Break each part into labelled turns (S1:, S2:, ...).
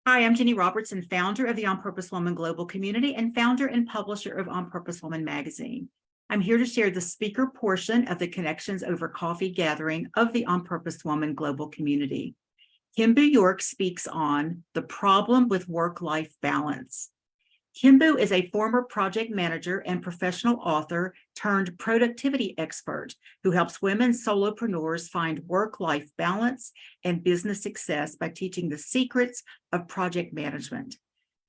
S1: Hi, I'm Jenny Robertson, founder of the On Purpose Woman Global Community and founder and publisher of On Purpose Woman magazine. I'm here to share the speaker portion of the Connections Over Coffee gathering of the On Purpose Woman Global Community. KimBoo York speaks on the problem with work-life balance. KimBoo is a former project manager and professional author turned productivity expert who helps women solopreneurs find work-life balance and business success by teaching the secrets of project management.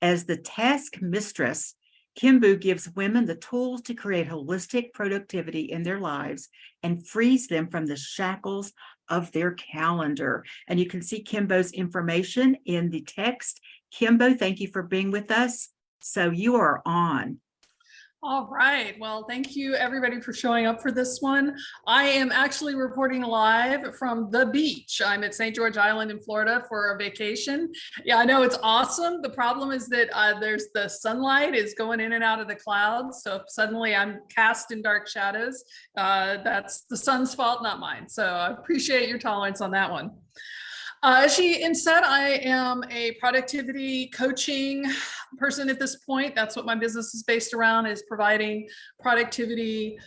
S1: As the task mistress, KimBoo gives women the tools to create holistic productivity in their lives and frees them from the shackles of their calendar. And you can see KimBoo's information in the text. KimBoo, thank you for being with us. So you are on.
S2: All right. Well, thank you everybody for showing up for this one. I am actually reporting live from the beach. I'm at St. George Island in Florida for a vacation. Yeah, I know it's awesome. The problem is that there's the sunlight is going in and out of the clouds. So if suddenly I'm cast in dark shadows, that's the sun's fault, not mine. So I appreciate your tolerance on that one. As she said, I am a productivity coaching person at this point. That's what my business is based around, is providing productivity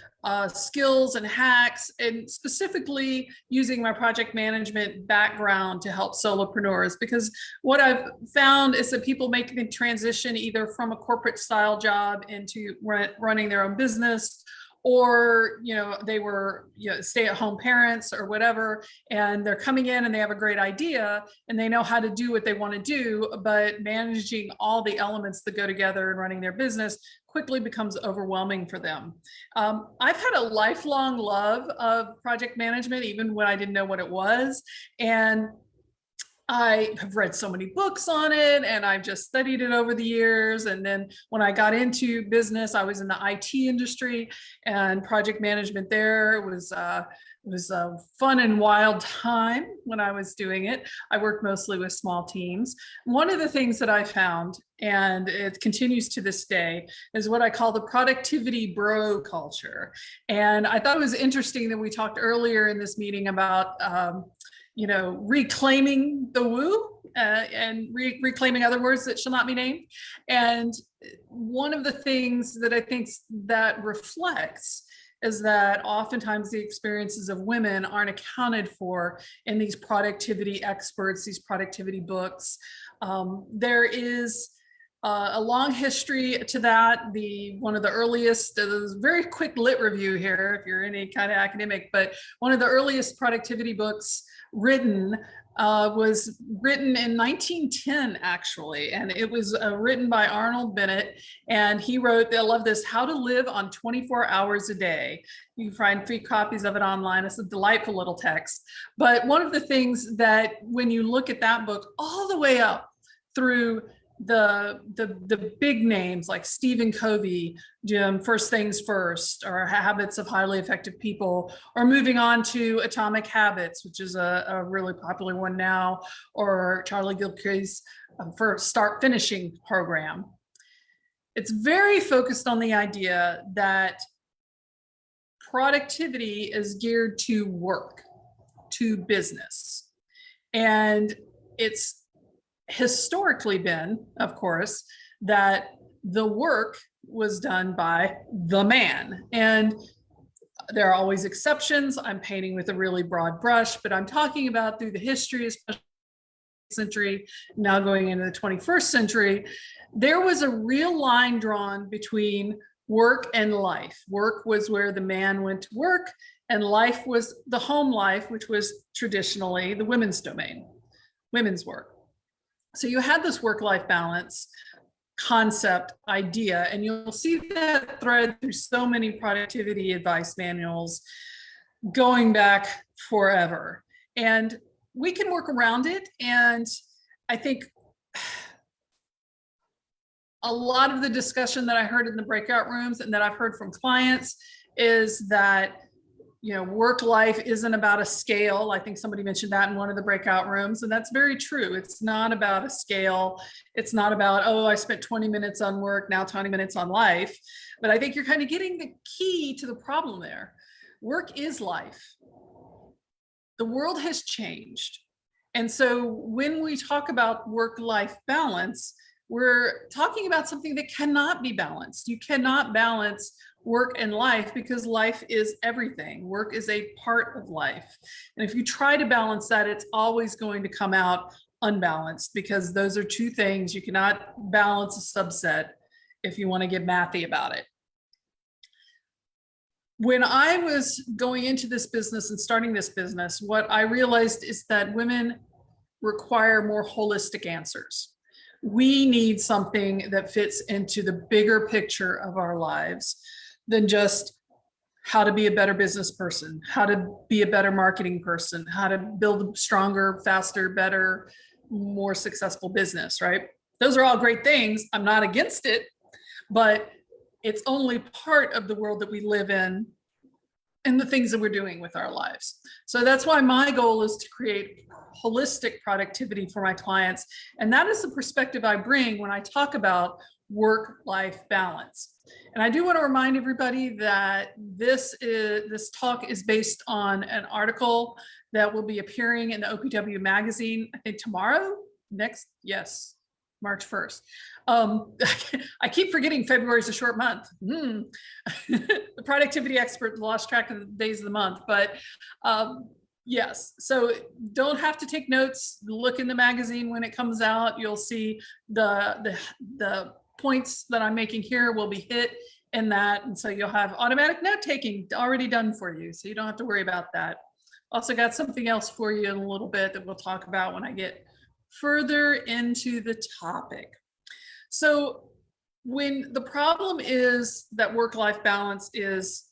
S2: skills and hacks, and specifically using my project management background to help solopreneurs. Because what I've found is that people make the transition either from a corporate style job into running their own business, or they were stay-at-home parents or whatever, and they're coming in and they have a great idea and they know how to do what they want to do, but managing all the elements that go together and running their business quickly becomes overwhelming for them. I've had a lifelong love of project management, even when I didn't know what it was, and I have read so many books on it, and I've just studied it over the years. And then when I got into business, I was in the IT industry, and project management there it was a fun and wild time when I was doing it. I worked mostly with small teams. One of the things that I found, and it continues to this day, is what I call the productivity bro culture. And I thought it was interesting that we talked earlier in this meeting about reclaiming the woo and reclaiming other words that shall not be named. And one of the things that I think that reflects is that oftentimes the experiences of women aren't accounted for in these productivity experts, these productivity books. There is a long history to that. One of the earliest, very quick lit review here, if you're any kind of academic, but one of the earliest productivity books written was written in 1910, actually. And it was written by Arnold Bennett. And he wrote, I love this, How to Live on 24 Hours a Day. You can find free copies of it online. It's a delightful little text. But one of the things that when you look at that book all the way up through the big names like Stephen Covey, First Things First, or Habits of Highly Effective People, or moving on to Atomic Habits, which is a really popular one now, or Charlie Gilkey's first Start Finishing program. It's very focused on the idea that productivity is geared to work, to business. And it's historically been, of course, that the work was done by the man. And there are always exceptions. I'm painting with a really broad brush, but I'm talking about through the history, especially the 19th century, now going into the 21st century, there was a real line drawn between work and life. Work was where the man went to work, and life was the home life, which was traditionally the women's domain, women's work. So you had this work-life balance concept idea, and you'll see that thread through so many productivity advice manuals going back forever. And we can work around it. And I think a lot of the discussion that I heard in the breakout rooms and that I've heard from clients is that work life isn't about a scale. I think somebody mentioned that in one of the breakout rooms, and that's very true. It's not about a scale. It's not about, oh, I spent 20 minutes on work, now 20 minutes on life. But I think you're kind of getting the key to the problem there. Work is life. The world has changed. And so when we talk about work-life balance, we're talking about something that cannot be balanced. You cannot balance work and life because life is everything. Work is a part of life. And if you try to balance that, it's always going to come out unbalanced because those are two things. You cannot balance a subset if you want to get mathy about it. When I was going into this business and starting this business, what I realized is that women require more holistic answers. We need something that fits into the bigger picture of our lives than just how to be a better business person, how to be a better marketing person, how to build a stronger, faster, better, more successful business, right? Those are all great things. I'm not against it, but it's only part of the world that we live in and the things that we're doing with our lives. So that's why my goal is to create holistic productivity for my clients. And that is the perspective I bring when I talk about work-life balance. And I do want to remind everybody that this talk is based on an article that will be appearing in the OPW magazine, I think tomorrow, yes, March 1st. I keep forgetting February is a short month. The productivity expert lost track of the days of the month, but yes, so don't have to take notes. Look in the magazine when it comes out. You'll see the points that I'm making here will be hit in that. And so you'll have automatic note taking already done for you. So you don't have to worry about that. Also got something else for you in a little bit that we'll talk about when I get further into the topic. So when the problem is that work-life balance is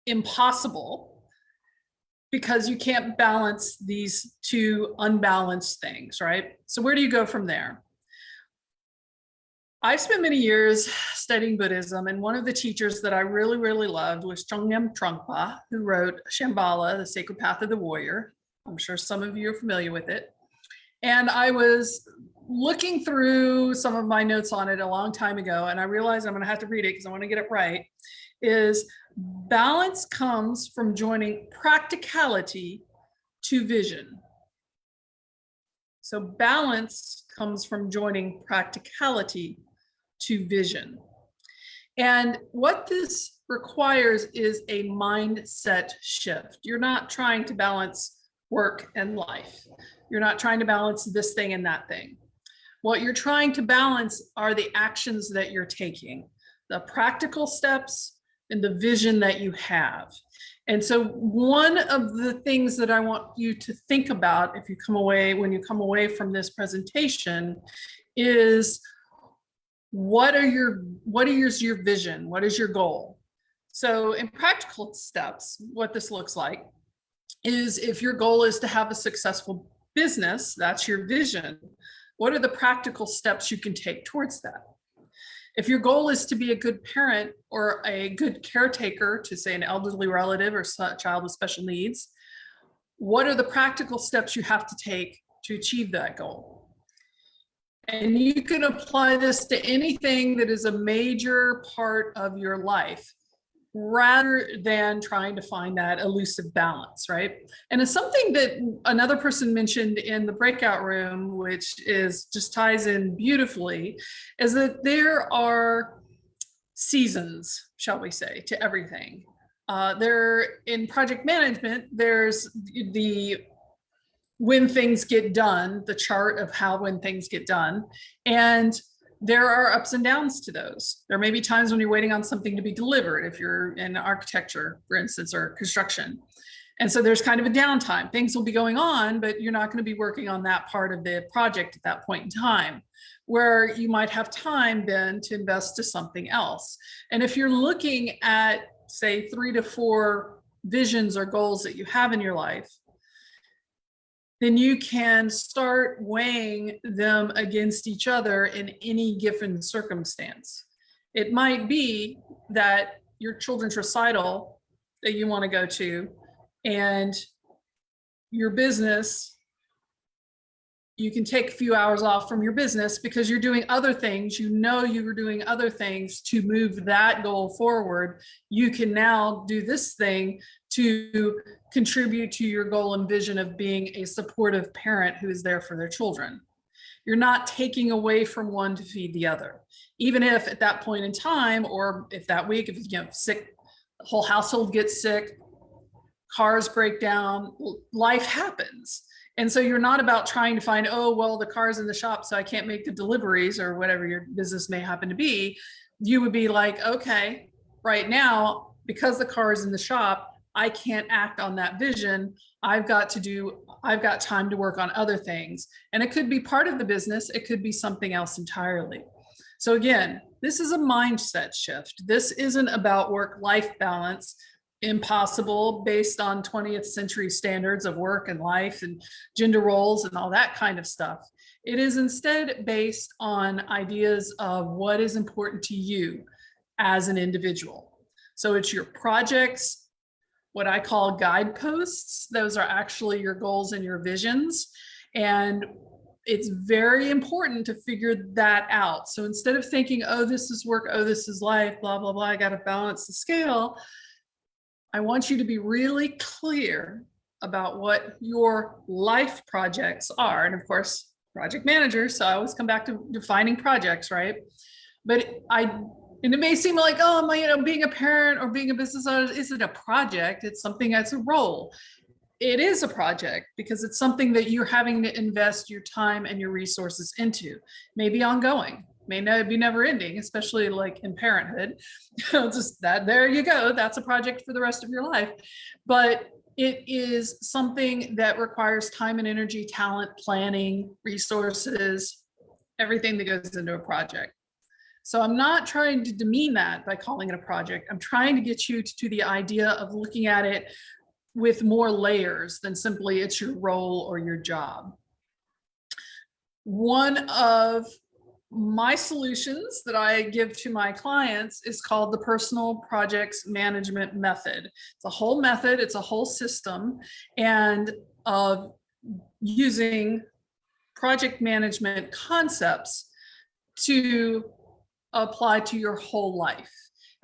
S2: impossible because you can't balance these two unbalanced things, right? So where do you go from there? I spent many years studying Buddhism, and one of the teachers that I really, really loved was Chögyam Trungpa, who wrote Shambhala, the Sacred Path of the Warrior. I'm sure some of you are familiar with it. And I was looking through some of my notes on it a long time ago, and I realized I'm going to have to read it because I want to get it right, is balance comes from joining practicality to vision. So balance comes from joining practicality to vision. And what this requires is a mindset shift. You're not trying to balance work and life. You're not trying to balance this thing and that thing. What you're trying to balance are the actions that you're taking, the practical steps and the vision that you have. And so one of the things that I want you to think about if you come away, when you come away from this presentation, is what is your vision? What is your goal? So in practical steps, what this looks like is if your goal is to have a successful business, that's your vision. What are the practical steps you can take towards that? If your goal is to be a good parent or a good caretaker to, say, an elderly relative or a child with special needs, what are the practical steps you have to take to achieve that goal? And you can apply this to anything that is a major part of your life, rather than trying to find that elusive balance, right? And it's something that another person mentioned in the breakout room, which is just ties in beautifully, is that there are seasons, shall we say, to everything. There in project management, there's the when things get done, the chart of how when things get done, and there are ups and downs to those. There may be times when you're waiting on something to be delivered, if you're in architecture, for instance, or construction. And so there's kind of a downtime. Things will be going on, but you're not going to be working on that part of the project at that point in time, where you might have time then to invest to something else. And if you're looking at, say, 3 to 4 visions or goals that you have in your life, then you can start weighing them against each other in any given circumstance. It might be that your children's recital that you want to go to and your business you can take a few hours off from your business because you're doing other things. You know, you were doing other things to move that goal forward. You can now do this thing to contribute to your goal and vision of being a supportive parent who is there for their children. You're not taking away from one to feed the other. Even if at that point in time, or if that week, if you know, sick, the whole household gets sick, cars break down, life happens. And so you're not about trying to find, oh, well, the car's in the shop, so I can't make the deliveries or whatever your business may happen to be. You would be like, okay, right now, because the car is in the shop, I can't act on that vision. I've got time to work on other things. And it could be part of the business. It could be something else entirely. So again, this is a mindset shift. This isn't about work-life balance. Impossible based on 20th century standards of work and life and gender roles and all that kind of stuff. It is instead based on ideas of what is important to you as an individual. So it's your projects, what I call guideposts. Those are actually your goals and your visions. And it's very important to figure that out. So instead of thinking, oh, this is work, oh, this is life, blah, blah, blah, I got to balance the scale. I want you to be really clear about what your life projects are. And of course, project manager, so I always come back to defining projects, right? And it may seem like, oh, being a parent or being a business owner isn't a project. It's something that's a role. It is a project because it's something that you're having to invest your time and your resources into, maybe ongoing. May not be never ending, especially like in parenthood. Just that, there you go. That's a project for the rest of your life. But it is something that requires time and energy, talent, planning, resources, everything that goes into a project. So I'm not trying to demean that by calling it a project. I'm trying to get you to the idea of looking at it with more layers than simply it's your role or your job. One of my solutions that I give to my clients is called the Personal Projects Management Method. It's a whole method, it's a whole system, and of using project management concepts to apply to your whole life.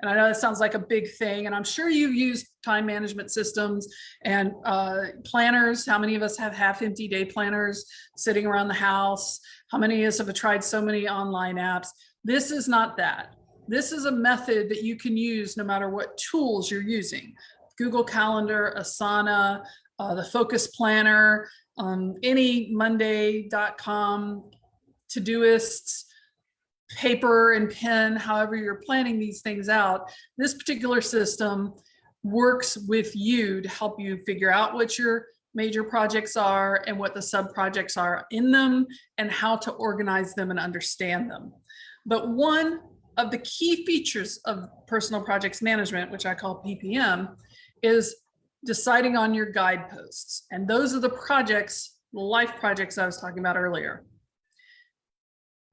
S2: And I know that sounds like a big thing, and I'm sure you've used time management systems and planners. How many of us have half-empty day planners sitting around the house? How many of us have tried so many online apps? This is not that. This is a method that you can use no matter what tools you're using. Google Calendar, Asana, the Focus Planner, any Monday.com, Todoists, paper and pen, however you're planning these things out. This particular system works with you to help you figure out what your major projects are and what the sub projects are in them and how to organize them and understand them. But one of the key features of personal projects management, which I call PPM, is deciding on your guideposts. And those are the projects, the life projects I was talking about earlier.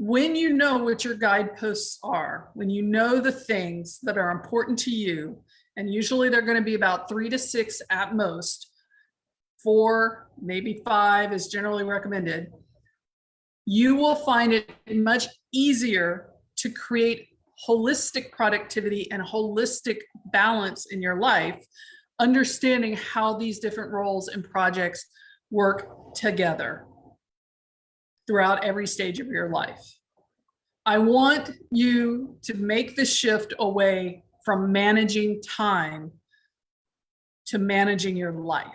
S2: When you know what your guideposts are, when you know the things that are important to you, and usually they're going to be about 3 to 6 at most, 4, maybe 5 is generally recommended, you will find it much easier to create holistic productivity and holistic balance in your life, understanding how these different roles and projects work together throughout every stage of your life. I want you to make the shift away from managing time to managing your life.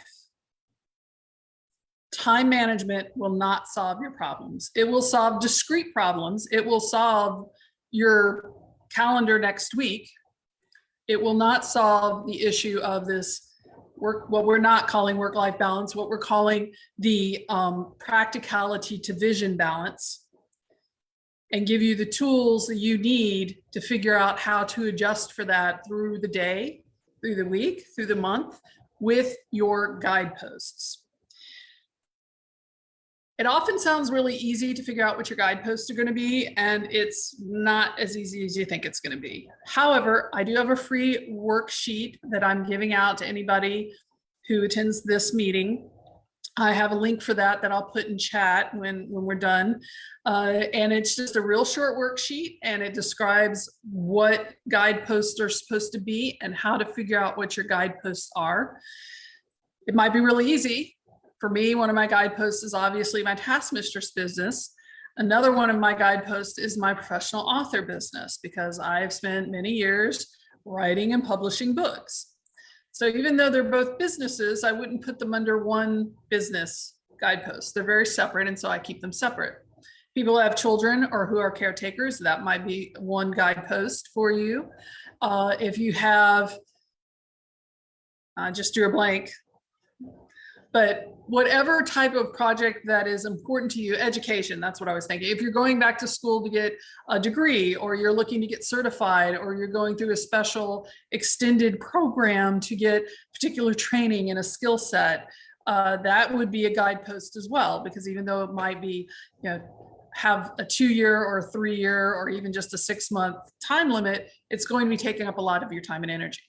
S2: Time management will not solve your problems. It will solve discrete problems. It will solve your calendar next week. It will not solve the issue of this work, what we're not calling work-life balance, what we're calling the practicality to vision balance, and give you the tools that you need to figure out how to adjust for that through the day, through the week, through the month, with your guideposts. It often sounds really easy to figure out what your guideposts are going to be, and it's not as easy as you think it's going to be. However, I do have a free worksheet that I'm giving out to anybody who attends this meeting. I have a link for that I'll put in chat when we're done. And it's just a real short worksheet, and it describes what guideposts are supposed to be and how to figure out what your guideposts are. It might be really easy. For me, one of my guideposts is obviously my task mistress business. Another one of my guideposts is my professional author business, because I've spent many years writing and publishing books. So even though they're both businesses, I wouldn't put them under one business guidepost. They're very separate, and so I keep them separate. People who have children or who are caretakers, that might be one guidepost for you. If you have, just drew a blank, but whatever type of project that is important to you, education, that's what I was thinking. If you're going back to school to get a degree, or you're looking to get certified, or you're going through a special extended program to get particular training in a skill set, that would be a guidepost as well, because even though it might be, have a 2-year or a 3-year or even just a 6-month time limit, it's going to be taking up a lot of your time and energy.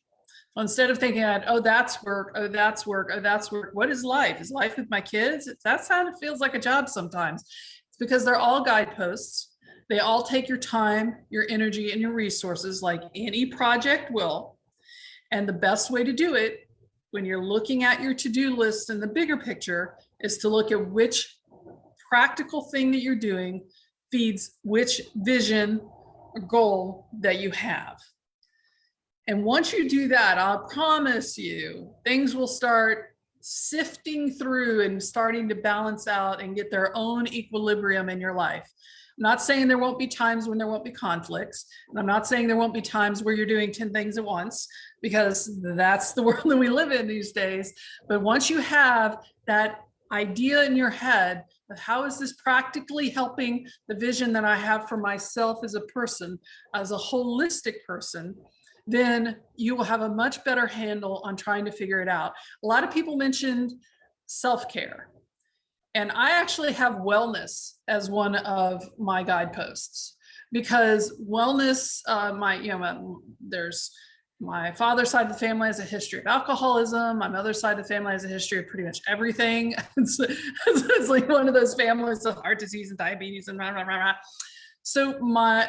S2: Instead of thinking that, oh, that's work, oh, that's work, oh, that's work. What is life? Is life with my kids? That's how it feels like a job sometimes. It's because they're all guideposts. They all take your time, your energy, and your resources, like any project will. And the best way to do it, when you're looking at your to-do list in the bigger picture, is to look at which practical thing that you're doing feeds which vision or goal that you have. And once you do that, I'll promise you, things will start sifting through and starting to balance out and get their own equilibrium in your life. I'm not saying there won't be times when there won't be conflicts. And I'm not saying there won't be times where you're doing 10 things at once, because that's the world that we live in these days. But once you have that idea in your head of how is this practically helping the vision that I have for myself as a person, as a holistic person, then you will have a much better handle on trying to figure it out. A lot of people mentioned self-care, and I actually have wellness as one of my guideposts, because wellness, there's my father's side of the family has a history of alcoholism. My mother's side of the family has a history of pretty much everything. It's like one of those families of heart disease and diabetes and rah, rah, rah, rah. So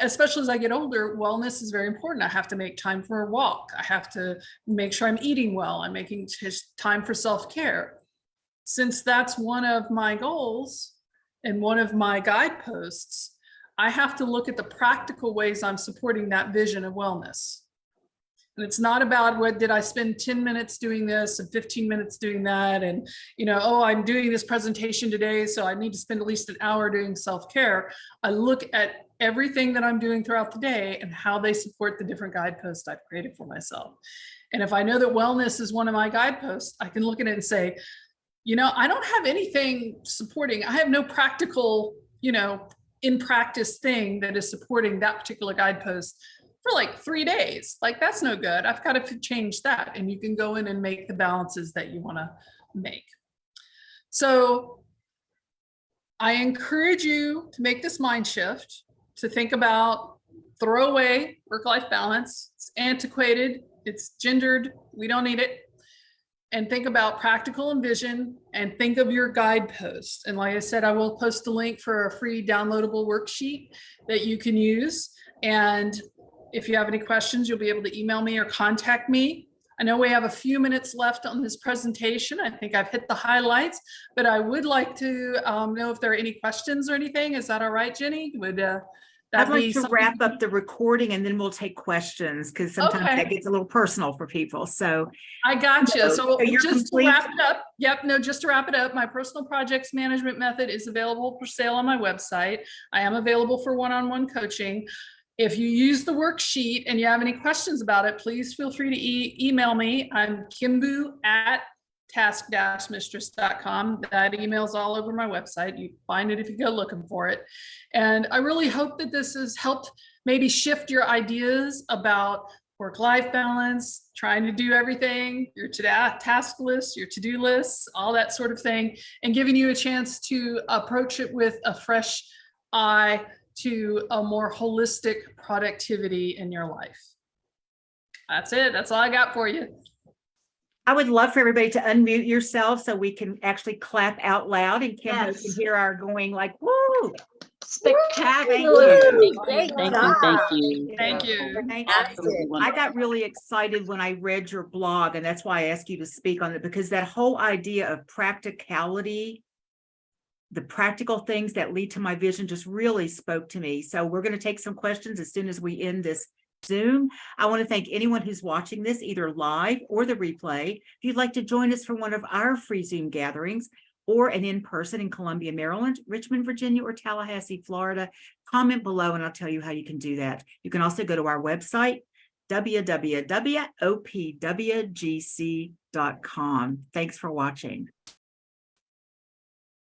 S2: especially as I get older, wellness is very important. I have to make time for a walk. I have to make sure I'm eating well. I'm making time for self-care. Since that's one of my goals and one of my guideposts, I have to look at the practical ways I'm supporting that vision of wellness. And it's not about what did I spend 10 minutes doing this and 15 minutes doing that. And, oh, I'm doing this presentation today, so I need to spend at least an hour doing self-care. I look at everything that I'm doing throughout the day and how they support the different guideposts I've created for myself. And if I know that wellness is one of my guideposts, I can look at it and say, I don't have anything supporting. I have no practical, in practice thing that is supporting that particular guidepost for like 3 days. Like, that's no good. I've got to change that. And you can go in and make the balances that you want to make. So I encourage you to make this mind shift, to think about throw away work-life balance. It's antiquated. It's gendered. We don't need it. And think about practical and vision, and think of your guideposts. And like I said, I will post a link for a free downloadable worksheet that you can use. And if you have any questions, you'll be able to email me or contact me. I know we have a few minutes left on this presentation. I think I've hit the highlights, but I would like to know if there are any questions or anything. Is that all right, Jenny? Would
S1: I'd like to wrap up the recording, and then we'll take questions, because sometimes that gets a little personal for people. So
S2: I got you. So just
S1: complete.
S2: To wrap it up. Yep. No, just to wrap it up. My personal projects management method is available for sale on my website. I am available for one-on-one coaching. If you use the worksheet and you have any questions about it, please feel free to email me. I'm KimBoo@task-mistress.com. That email's all over my website. You find it if you go looking for it. And I really hope that this has helped maybe shift your ideas about work-life balance, trying to do everything, your task list, your to-do lists, all that sort of thing, and giving you a chance to approach it with a fresh eye to a more holistic productivity in your life. That's it. That's all I got for you.
S1: I would love for everybody to unmute yourself so we can actually clap out loud and KimBoo can
S3: Yes.
S1: hear our going like, woo.
S3: Spectacular.
S1: Thank
S3: Great
S1: you.
S3: job.
S4: Thank you.
S2: Thank you.
S1: Thank
S4: Absolutely
S1: you. I
S4: wonderful.
S1: got really excited when I read your blog, and that's why I asked you to speak on it, because that whole idea of practicality, the practical things that lead to my vision just really spoke to me. So we're going to take some questions as soon as we end this Zoom. I want to thank anyone who's watching this either live or the replay. If you'd like to join us for one of our free Zoom gatherings or an in-person in Columbia, Maryland, Richmond, Virginia, or Tallahassee, Florida, comment below and I'll tell you how you can do that. You can also go to our website, www.opwgc.com. Thanks for watching.